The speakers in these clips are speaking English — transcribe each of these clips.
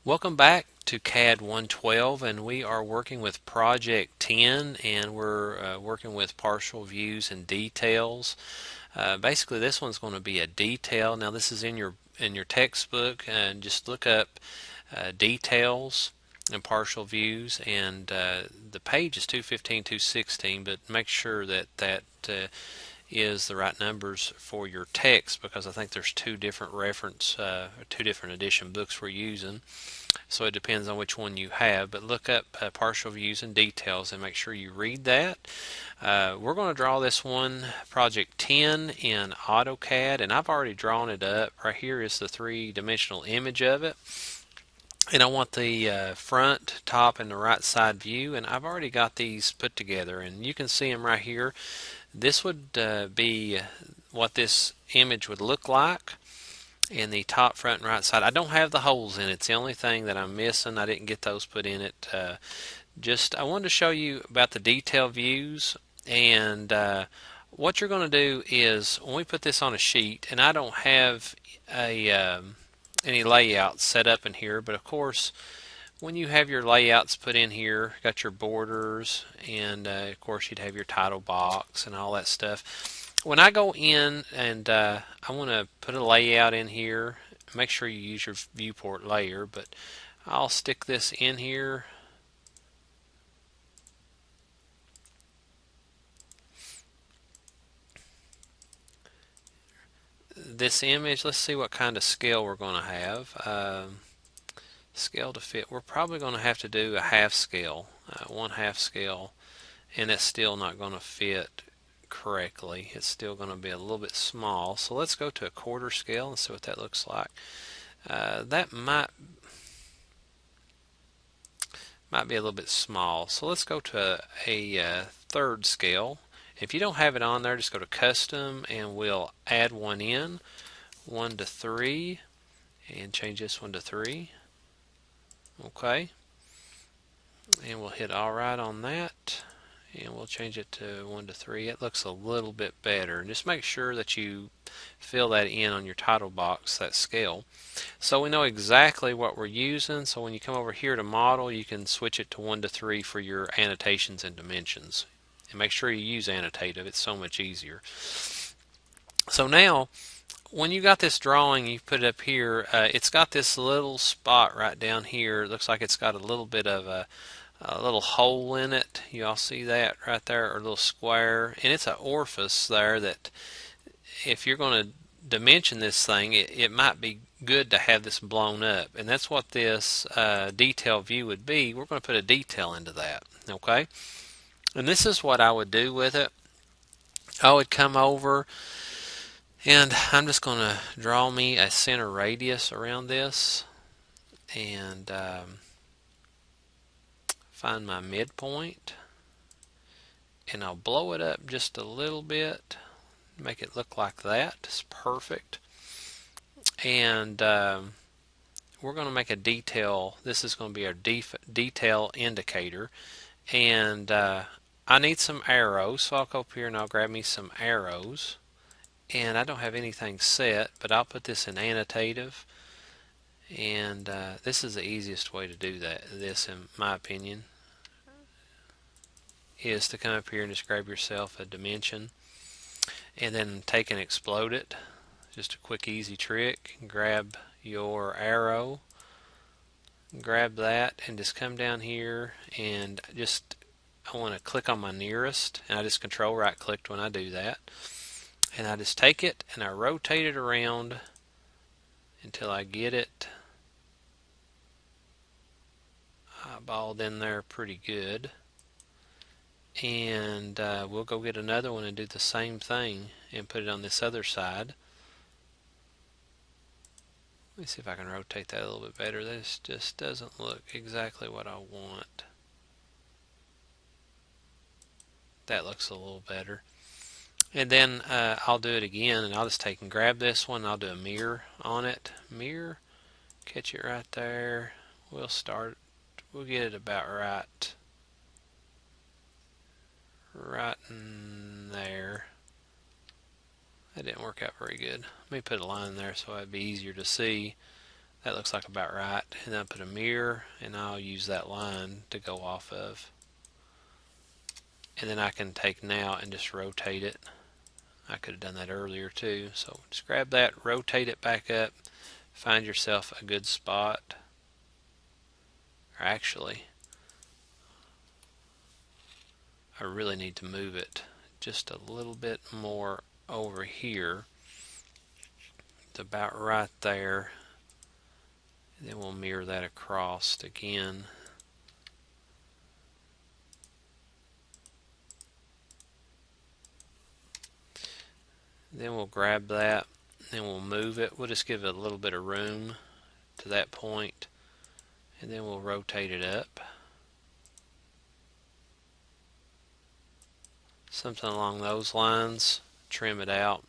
Welcome back to CAD 112, and we are working with Project 10, and we're working with partial views and details. Basically, this one's going to be a detail. Now, this is in your textbook, and just look up details and partial views, and the page is 215, 216, but make sure that is the right numbers for your text, because I think there's two different two different edition books we're using. So it depends on which one you have, but look up partial views and details and make sure you read that. We're going to draw this one, Project 10, in AutoCAD, and I've already drawn it up. Right here is the three-dimensional image of it. And I want the front, top, and the right side view, and I've already got these put together, and you can see them right here. This would be what this image would look like in the top, front, and right side. I don't have the holes in it. It's the only thing that I'm missing. I didn't get those put in it. I wanted to show you about the detail views, and what you're going to do is when we put this on a sheet, and I don't have any layouts set up in here, but of course when you have your layouts put in here, got your borders, and of course you'd have your title box and all that stuff. When I go in and I want to put a layout in here, make sure you use your viewport layer, but I'll stick this in here. This image, let's see what kind of scale we're going to have. Scale to fit, we're probably going to have to do a half scale, 1/2 scale, and it's still not going to fit correctly. It's still going to be a little bit small. So let's go to a 1/4 scale and see what that looks like. That might be a little bit small. So let's go to a 1/3 scale. If you don't have it on there, just go to custom and we'll add one in, 1:3, and change this one to 3. Okay, and we'll hit all right on that, and we'll change it to 1:3. It looks a little bit better. And just make sure that you fill that in on your title box, that scale, so we know exactly what we're using. So when you come over here to model, you can switch it to 1:3 for your annotations and dimensions, and make sure you use annotative. It's so much easier. So now when you got this drawing, you put it up here, it's got this little spot right down here. It looks like it's got a little bit of a little hole in it. You all see that right there, or a little square, and it's an orifice there that if you're going to dimension this thing, it might be good to have this blown up, and that's what this detail view would be. We're going to put a detail into that, okay? And this is what I would do with it. I would come over, and I'm just going to draw me a center radius around this, and find my midpoint, and I'll blow it up just a little bit, make it look like that. It's perfect. And we're going to make a detail. This is going to be our detail indicator, and I need some arrows, so I'll go up here and I'll grab me some arrows. And I don't have anything set, but I'll put this in annotative, and this is the easiest way to do this in my opinion, is to come up here and just grab yourself a dimension and then take and explode it. Just a quick easy trick. Grab your arrow, grab that, and just come down here, and I want to click on my nearest, and I just control right clicked when I do that, and I just take it and I rotate it around until I get it eyeballed in there pretty good. And we'll go get another one and do the same thing and put it on this other side. Let me see if I can rotate that a little bit better. This just doesn't look exactly what I want. That looks a little better. And then I'll do it again, and I'll just take and grab this one, and I'll do a mirror on it. Mirror, catch it right there. We'll get it about right in there. That didn't work out very good. Let me put a line there so it'd be easier to see. That looks like about right. And then I'll put a mirror and I'll use that line to go off of. And then I can take now and just rotate it. I could have done that earlier too. So just grab that, rotate it back up, find yourself a good spot. Or actually, I really need to move it just a little bit more over here. It's about right there. And then we'll mirror that across again. Then we'll grab that, then we'll move it. We'll just give it a little bit of room to that point, and then we'll rotate it up. Something along those lines. Trim it out.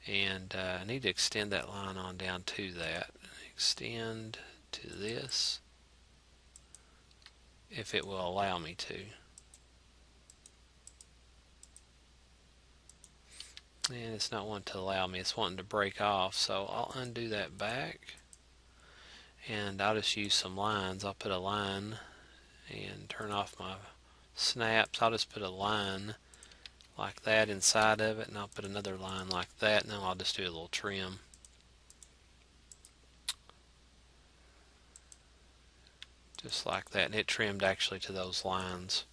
And I need to extend that line on down to that. Extend to this, if it will allow me to. And it's not wanting to allow me, it's wanting to break off, so I'll undo that back. And I'll just use some lines. I'll put a line and turn off my snaps. I'll just put a line like that inside of it, and I'll put another line like that, and then I'll just do a little trim. Just like that, and it trimmed actually to those lines.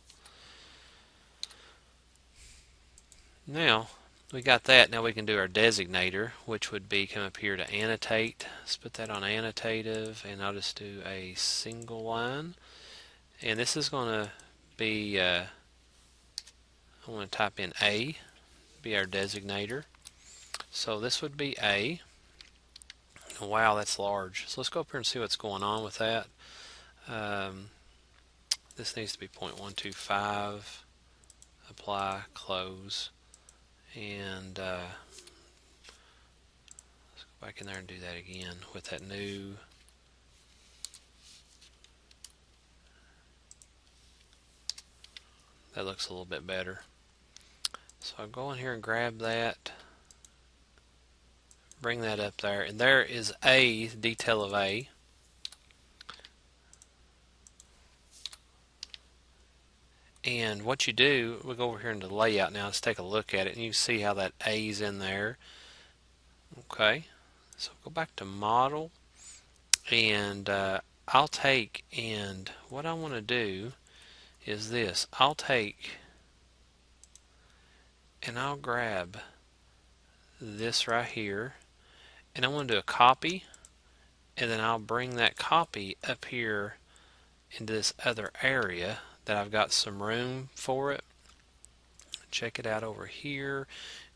Now we got that. Now we can do our designator, which would be come up here to annotate. Let's put that on annotative, and I'll just do a single line. And this is going to be, I want to type in A, be our designator. So this would be A. Oh, wow, that's large. So let's go up here and see what's going on with that. This needs to be 0.125. Apply, close, and let's go back in there and do that again with that new. That looks a little bit better. So I'll go in here and grab that, bring that up there, and there is A, detail of A. And what you do, we'll go over here into layout now. Let's take a look at it, and you can see how that A is in there. Okay, so go back to model, and I'll take, and what I want to do is this. I'll take and I'll grab this right here, and I want to do a copy, and then I'll bring that copy up here into this other area that I've got some room for it. Check it out over here.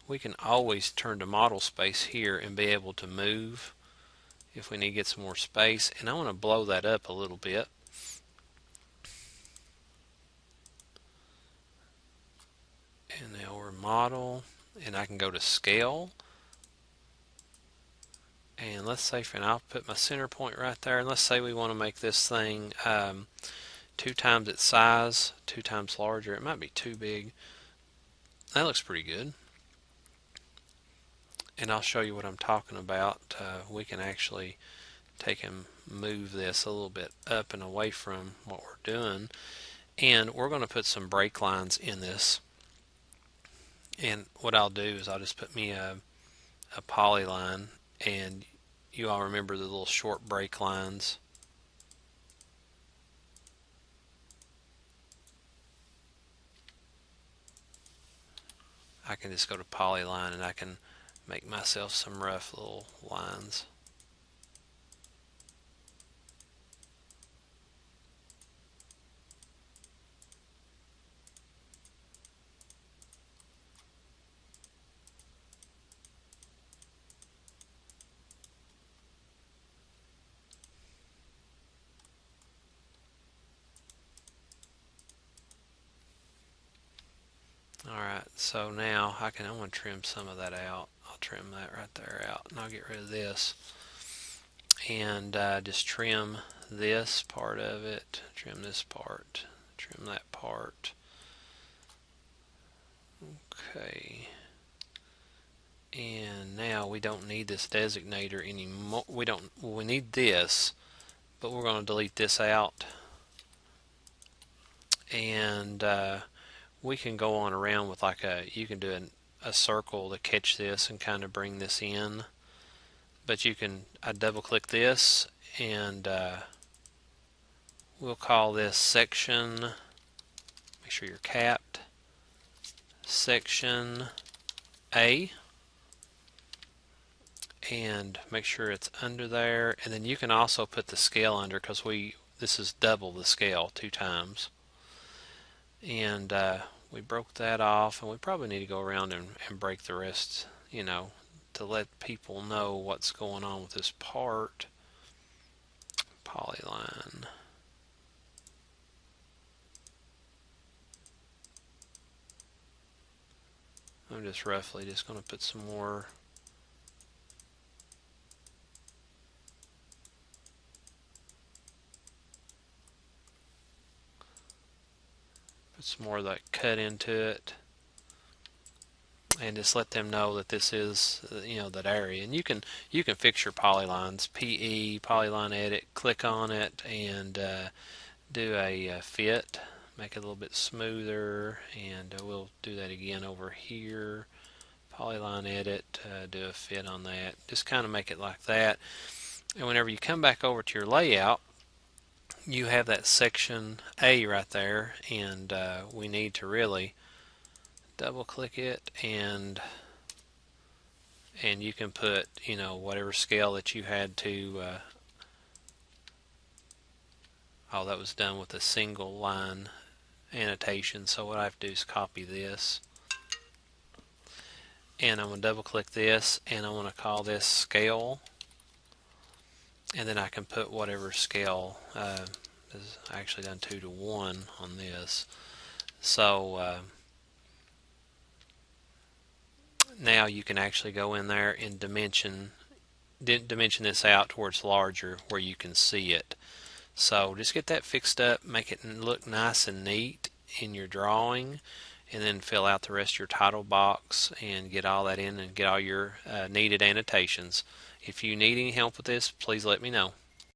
We can always turn to model space here and be able to move if we need to get some more space, and I want to blow that up a little bit. And now we're model, and I can go to scale, and let's say, and I'll put my center point right there, and let's say we want to make this thing 2 times its size, 2 times larger. It might be too big. That looks pretty good. And I'll show you what I'm talking about. We can actually take and move this a little bit up and away from what we're doing, and we're going to put some break lines in this. And what I'll do is I'll just put me a polyline, and you all remember the little short break lines. I can just go to polyline, and I can make myself some rough little lines. Alright, so now I want to trim some of that out. I'll trim that right there out, and I'll get rid of this. And just trim this part of it, trim this part, trim that part. Okay. And now we don't need this designator anymore. We need this, but we're going to delete this out. And we can go on around with you can do a circle to catch this and kind of bring this in. But I double click this and we'll call this section, make sure you're capped, section A, and make sure it's under there. And then you can also put the scale under, because this is double the scale 2 times. And we broke that off, and we probably need to go around and break the rest, to let people know what's going on with this part. Polyline. I'm just roughly just going to put some more of that cut into it, and just let them know that this is that area. And you can fix your polylines, PE, polyline edit, click on it and do a fit, make it a little bit smoother, and we'll do that again over here. Polyline edit, do a fit on that, just kind of make it like that. And whenever you come back over to your layout, you have that section A right there, and we need to really double click it, and you can put whatever scale that you had to that was done with a single line annotation. So what I have to do is copy this, and I'm going to double click this, and I want to call this scale, and then I can put whatever scale. Is actually done 2:1 on this. So now you can actually go in there and dimension this out towards larger where you can see it. So just get that fixed up, make it look nice and neat in your drawing, and then fill out the rest of your title box and get all that in and get all your needed annotations. If you need any help with this, please let me know.